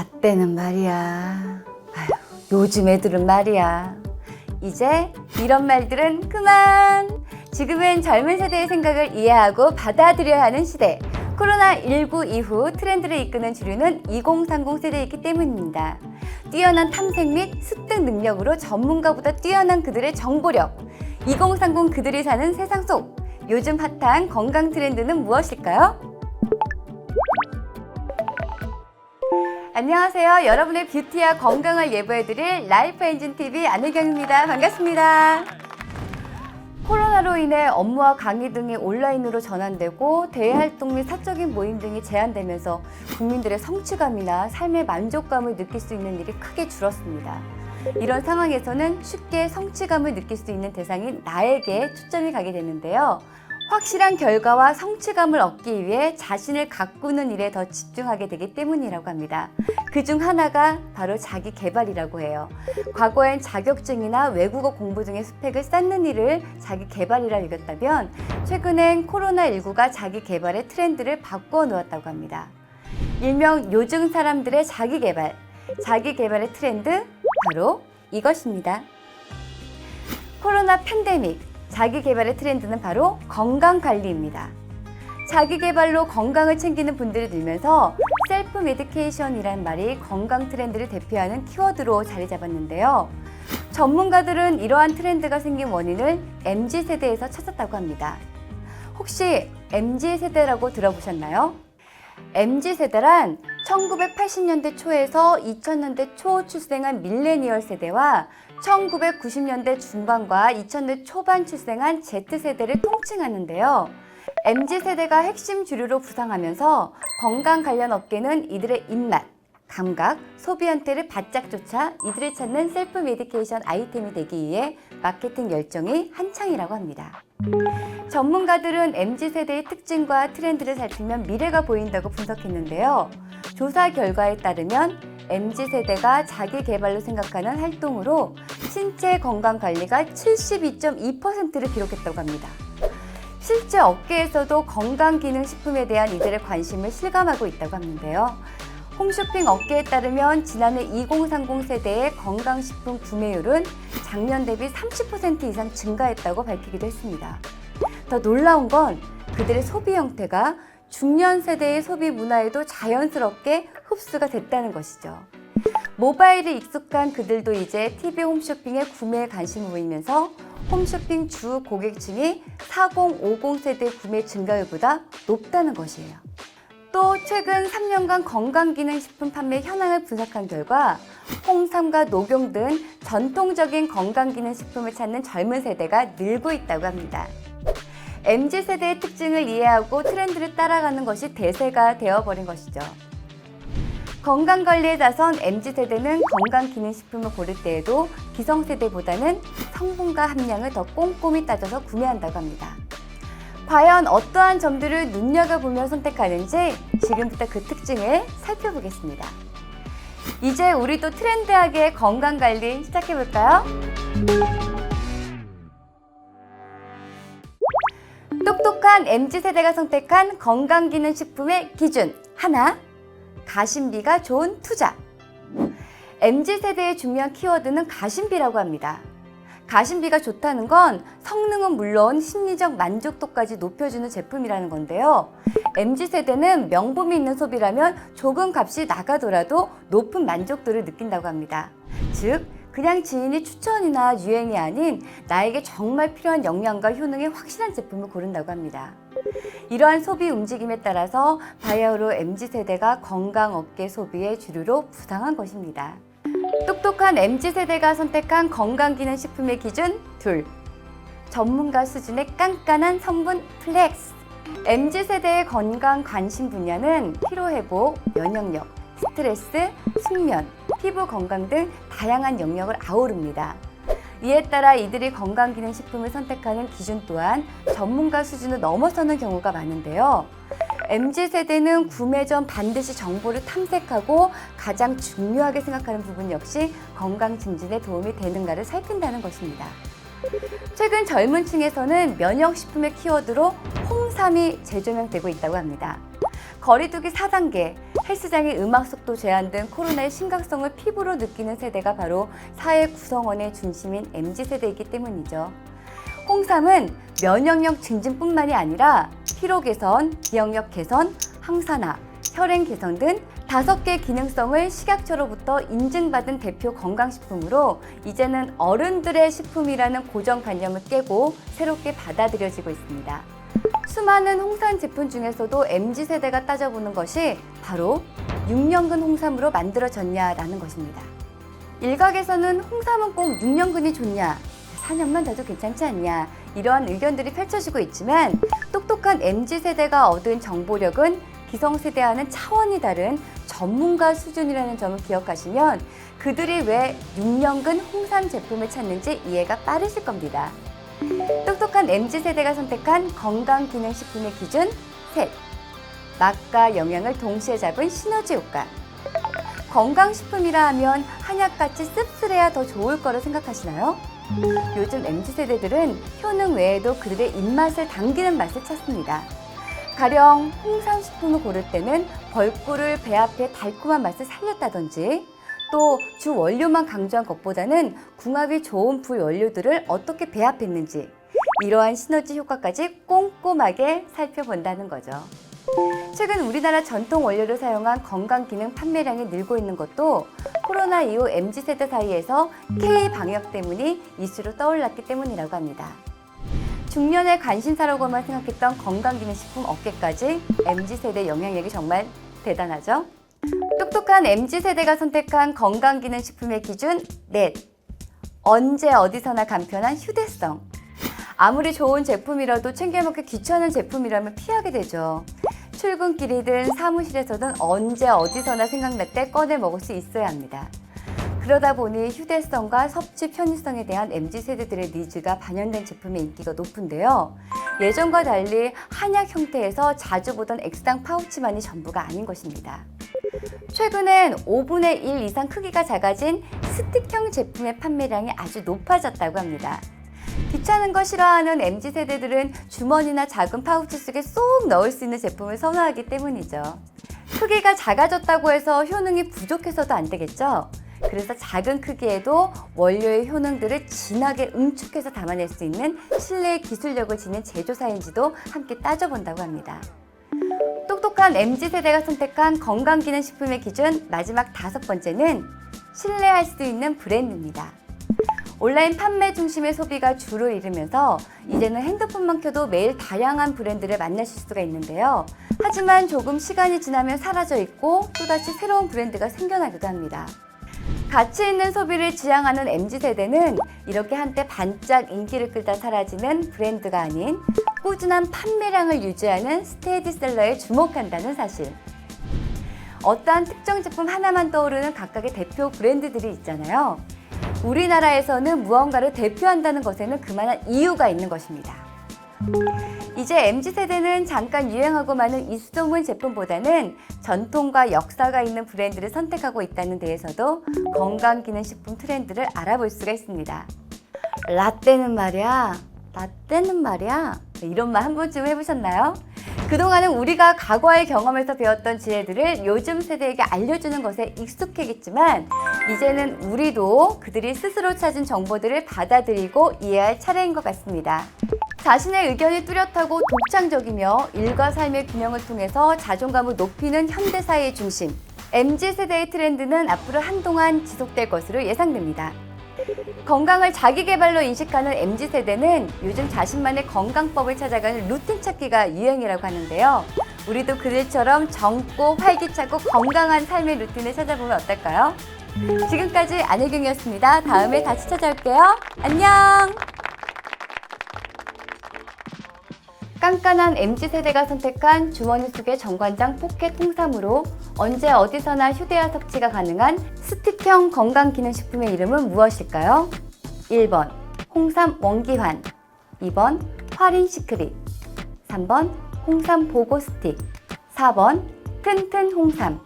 나 때는 말이야. 아휴, 요즘 애들은 말이야. 이제 이런 말들은 그만! 지금은 젊은 세대의 생각을 이해하고 받아들여야 하는 시대. 코로나19 이후 트렌드를 이끄는 주류는 2030 세대이기 때문입니다. 뛰어난 탐색 및 습득 능력으로 전문가보다 뛰어난 그들의 정보력. 2030 그들이 사는 세상 속 요즘 핫한 건강 트렌드는 무엇일까요? 안녕하세요. 여러분의 뷰티와 건강을 예보해드릴 라이프엔진TV 안혜경입니다. 반갑습니다. 코로나로 인해 업무와 강의 등이 온라인으로 전환되고 대외활동 및 사적인 모임 등이 제한되면서 국민들의 성취감이나 삶의 만족감을 느낄 수 있는 일이 크게 줄었습니다. 이런 상황에서는 쉽게 성취감을 느낄 수 있는 대상인 나에게 초점이 가게 되는데요. 확실한 결과와 성취감을 얻기 위해 자신을 가꾸는 일에 더 집중하게 되기 때문이라고 합니다. 그중 하나가 바로 자기 개발이라고 해요. 과거엔 자격증이나 외국어 공부 등의 스펙을 쌓는 일을 자기 개발이라 여겼다면 최근엔 코로나19가 자기 개발의 트렌드를 바꾸어 놓았다고 합니다. 일명 요즘 사람들의 자기 개발의 트렌드 바로 이것입니다. 코로나 팬데믹 자기 개발의 트렌드는 바로 건강관리입니다. 자기 개발로 건강을 챙기는 분들이 늘면서 셀프 메디케이션이란 말이 건강 트렌드를 대표하는 키워드로 자리 잡았는데요. 전문가들은 이러한 트렌드가 생긴 원인을 MZ세대에서 찾았다고 합니다. 혹시 MZ세대라고 들어보셨나요? MZ세대란 1980년대 초에서 2000년대 초 출생한 밀레니얼 세대와 1990년대 중반과 2000년 초반 출생한 Z세대를 통칭하는데요. MZ세대가 핵심 주류로 부상하면서 건강 관련 업계는 이들의 입맛, 감각, 소비 형태를 바짝 쫓아 이들을 찾는 셀프 메디케이션 아이템이 되기 위해 마케팅 열정이 한창이라고 합니다. 전문가들은 MZ세대의 특징과 트렌드를 살피면 미래가 보인다고 분석했는데요. 조사 결과에 따르면 MZ세대가 자기 개발로 생각하는 활동으로 신체 건강 관리가 72.2%를 기록했다고 합니다. 실제 업계에서도 건강기능식품에 대한 이들의 관심을 실감하고 있다고 하는데요. 홈쇼핑 업계에 따르면 지난해 2030 세대의 건강식품 구매율은 작년 대비 30% 이상 증가했다고 밝히기도 했습니다. 더 놀라운 건 그들의 소비 형태가 중년 세대의 소비 문화에도 자연스럽게 흡수가 됐다는 것이죠. 모바일에 익숙한 그들도 이제 TV 홈쇼핑에 구매에 관심을 보이면서 홈쇼핑 주 고객층이 40, 50 세대 구매 증가율보다 높다는 것이에요. 또 최근 3년간 건강기능식품 판매 현황을 분석한 결과 홍삼과 녹용 등 전통적인 건강기능식품을 찾는 젊은 세대가 늘고 있다고 합니다. MZ세대의 특징을 이해하고 트렌드를 따라가는 것이 대세가 되어버린 것이죠. 건강관리에 나선 MZ세대는 건강기능식품을 고를 때에도 기성세대보다는 성분과 함량을 더 꼼꼼히 따져서 구매한다고 합니다. 과연 어떠한 점들을 눈여겨보며 선택하는지 지금부터 그 특징을 살펴보겠습니다. 이제 우리도 트렌디하게 건강관리 시작해볼까요? 똑똑한 MZ세대가 선택한 건강기능식품의 기준 하나, 가심비가 좋은 투자. MZ세대의 중요한 키워드는 가심비라고 합니다. 가심비가 좋다는 건 성능은 물론 심리적 만족도까지 높여주는 제품이라는 건데요. MZ세대는 명분이 있는 소비라면 조금 값이 나가더라도 높은 만족도를 느낀다고 합니다. 즉, 그냥 지인이 추천이나 유행이 아닌 나에게 정말 필요한 영양과 효능의 확실한 제품을 고른다고 합니다. 이러한 소비 움직임에 따라서 바야흐로 MZ세대가 건강업계 소비의 주류로 부상한 것입니다. 똑똑한 MZ세대가 선택한 건강기능식품의 기준 둘. 전문가 수준의 깐깐한 성분 플렉스. MZ세대의 건강 관심 분야는 피로회복, 면역력, 스트레스, 숙면, 피부 건강 등 다양한 영역을 아우릅니다. 이에 따라 이들이 건강기능식품을 선택하는 기준 또한 전문가 수준을 넘어서는 경우가 많은데요. MZ세대는 구매 전 반드시 정보를 탐색하고 가장 중요하게 생각하는 부분 역시 건강 증진에 도움이 되는가를 살핀다는 것입니다. 최근 젊은 층에서는 면역식품의 키워드로 홍삼이 재조명되고 있다고 합니다. 거리두기 4단계, 헬스장의 음악 속도 제한 등 코로나의 심각성을 피부로 느끼는 세대가 바로 사회 구성원의 중심인 MZ세대이기 때문이죠. 홍삼은 면역력 증진뿐만이 아니라 피로 개선, 기억력 개선, 항산화, 혈행 개선 등 5개 기능성을 식약처로부터 인증받은 대표 건강식품으로 이제는 어른들의 식품이라는 고정관념을 깨고 새롭게 받아들여지고 있습니다. 수많은 홍삼 제품 중에서도 MZ세대가 따져보는 것이 바로 6년근 홍삼으로 만들어졌냐라는 것입니다. 일각에서는 홍삼은 꼭 6년근이 좋냐, 4년만 돼도 괜찮지 않냐 이러한 의견들이 펼쳐지고 있지만 똑똑한 MZ세대가 얻은 정보력은 기성세대와는 차원이 다른 전문가 수준이라는 점을 기억하시면 그들이 왜 6년근 홍삼 제품을 찾는지 이해가 빠르실 겁니다. 똑똑한 MZ세대가 선택한 건강기능식품의 기준 셋. 맛과 영양을 동시에 잡은 시너지 효과. 건강식품이라 하면 한약같이 씁쓸해야 더 좋을 거라 생각하시나요? 요즘 MZ세대들은 효능 외에도 그들의 입맛을 당기는 맛을 찾습니다. 가령 홍삼식품을 고를 때는 벌꿀을 배합해 달콤한 맛을 살렸다든지 또 주 원료만 강조한 것보다는 궁합이 좋은 부원료들을 어떻게 배합했는지 이러한 시너지 효과까지 꼼꼼하게 살펴본다는 거죠. 최근 우리나라 전통 원료를 사용한 건강기능 판매량이 늘고 있는 것도 코로나 이후 MZ세대 사이에서 K-방역 때문이 이슈로 떠올랐기 때문이라고 합니다. 중년의 관심사라고만 생각했던 건강기능식품 업계까지 MZ세대 영향력이 정말 대단하죠? 똑똑한 MZ세대가 선택한 건강기능식품의 기준 넷. 언제 어디서나 간편한 휴대성. 아무리 좋은 제품이라도 챙겨 먹기 귀찮은 제품이라면 피하게 되죠. 출근길이든 사무실에서든 언제 어디서나 생각날 때 꺼내 먹을 수 있어야 합니다. 그러다 보니 휴대성과 섭취 편의성에 대한 MZ세대들의 니즈가 반영된 제품의 인기가 높은데요. 예전과 달리 한약 형태에서 자주 보던 액상 파우치만이 전부가 아닌 것입니다. 최근엔 5분의 1 이상 크기가 작아진 스틱형 제품의 판매량이 아주 높아졌다고 합니다. 귀찮은 거 싫어하는 MZ세대들은 주머니나 작은 파우치 속에 쏙 넣을 수 있는 제품을 선호하기 때문이죠. 크기가 작아졌다고 해서 효능이 부족해서도 안 되겠죠? 그래서 작은 크기에도 원료의 효능들을 진하게 응축해서 담아낼 수 있는 실내의 기술력을 지닌 제조사인지도 함께 따져본다고 합니다. 똑똑한 MZ세대가 선택한 건강기능식품의 기준 마지막 5번째는 신뢰할 수 있는 브랜드입니다. 온라인 판매 중심의 소비가 주를 이루면서 이제는 핸드폰만 켜도 매일 다양한 브랜드를 만나실 수가 있는데요. 하지만 조금 시간이 지나면 사라져 있고 또다시 새로운 브랜드가 생겨나기도 합니다. 가치 있는 소비를 지향하는 MZ세대는 이렇게 한때 반짝 인기를 끌다 사라지는 브랜드가 아닌 꾸준한 판매량을 유지하는 스테디셀러에 주목한다는 사실. 어떠한 특정 제품 하나만 떠오르는 각각의 대표 브랜드들이 있잖아요. 우리나라에서는 무언가를 대표한다는 것에는 그만한 이유가 있는 것입니다. 이제 MZ세대는 잠깐 유행하고 마는 이수조문 제품보다는 전통과 역사가 있는 브랜드를 선택하고 있다는 데에서도 건강기능식품 트렌드를 알아볼 수가 있습니다. 라떼는 말이야, 이런 말 한 번쯤 해보셨나요? 그동안은 우리가 과거의 경험에서 배웠던 지혜들을 요즘 세대에게 알려주는 것에 익숙해겠지만 이제는 우리도 그들이 스스로 찾은 정보들을 받아들이고 이해할 차례인 것 같습니다. 자신의 의견이 뚜렷하고 독창적이며 일과 삶의 균형을 통해서 자존감을 높이는 현대사회의 중심, MZ세대의 트렌드는 앞으로 한동안 지속될 것으로 예상됩니다. 건강을 자기계발로 인식하는 MZ세대는 요즘 자신만의 건강법을 찾아가는 루틴 찾기가 유행이라고 하는데요. 우리도 그들처럼 젊고 활기차고 건강한 삶의 루틴을 찾아보면 어떨까요? 지금까지 안혜경이었습니다. 다음에 다시 찾아올게요. 안녕! 깐깐한 MZ세대가 선택한 주머니 속의 정관장 포켓 홍삼으로 언제 어디서나 휴대와 섭취가 가능한 스틱형 건강기능식품의 이름은 무엇일까요? 1번 홍삼 원기환, 2번 활인 시크릿, 3번 홍삼 보고 스틱, 4번 튼튼 홍삼.